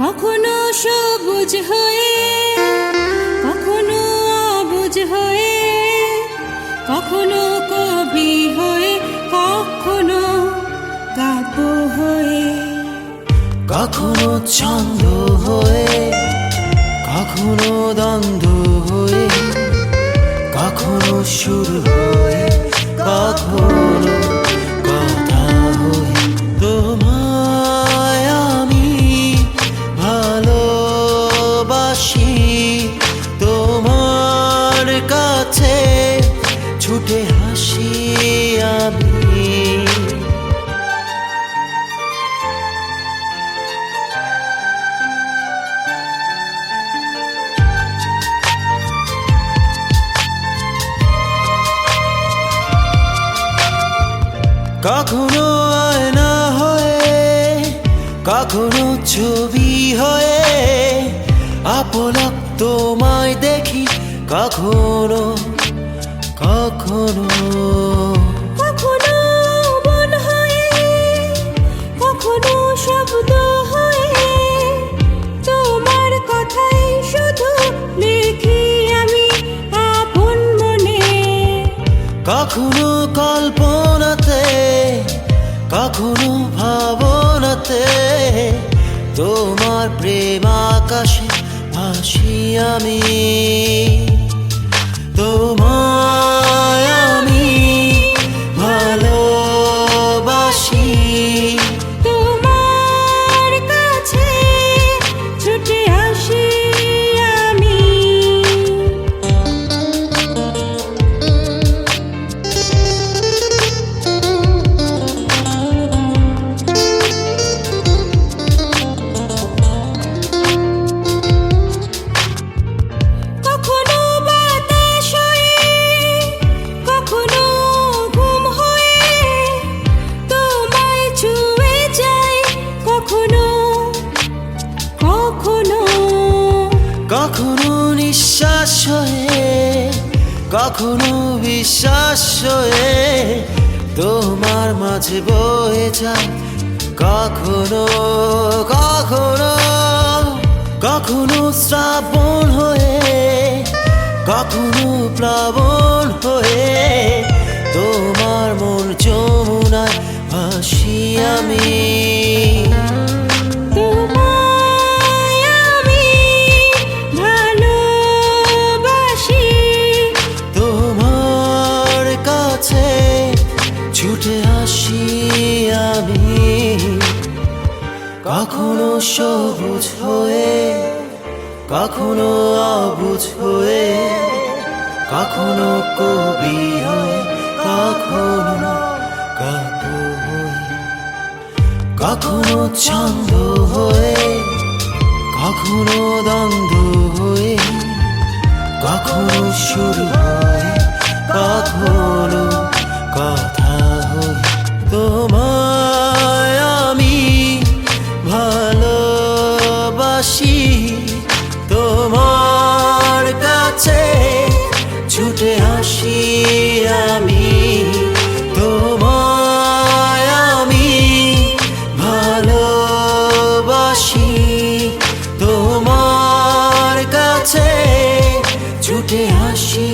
কখনো সবুজ হয়ে, কখনো অবুঝ হয়ে, কখনো কবি হয়ে, কখনো কাব্য হয়ে, কখনো ছন্দ হয়ে, কখনো দ্বন্দ্ব হয়ে, কখনো সুর হয়ে, কখনো কথা হয়ে। তোমায় আমি ভালোবাসি, তোমার কাছে ছুটে হাসি আমি। কখনো আয়না হয়ে, কখনো ছবি হয়ে, আপলক তোমায় দেখি কখনো কখনো। কখনো বন হয়ে, কখনো শব্দ হয়ে, তোমার কথাই শুধু লিখি আমি আপন মনে। কখনো কল্পনাতে, কখনো ভাবনাতে, তোমার প্রেম আকাশে ভাসি আমি। তোমায় আমি ভালোবাসি, তোমার কাছে ছুটে আসি আমি। কখনো বাতাস হয়ে, কখনো ঘুম হয়ে, তোমায় ছুঁয়ে যাই কখনো কখনো। কখনো নিঃশ্বাস হয়ে, কখনো বিশ্বাস হয়ে, তোমার মাঝে বয়ে যায় কখনো কখনো। কখনো শ্রাবণ হয়ে, কখনো প্লাবন হয়ে, তোমার মন যমুনায় ভাসি আমি। তোমায় আমি ভালোবাসি, তোমার কাছে ছুটে আসি আমি। কখনো সবুজ হয়ে, কখনো অবুঝ হয়ে, কখনো কবি হয়ে, কখনো কাব্য হয়ে, কখনো ছন্দ হয়ে, কখনো দ্বন্দ্ব হয়ে, কখনো সুর হয়ে, কখনো কথা হয়ে। তোমায় আমি ভালোবাসি, তোমার কাছে ছুটে আসি আমি। তোমায় আমি ভালোবাসি, তোমার কাছে ছুটে আসি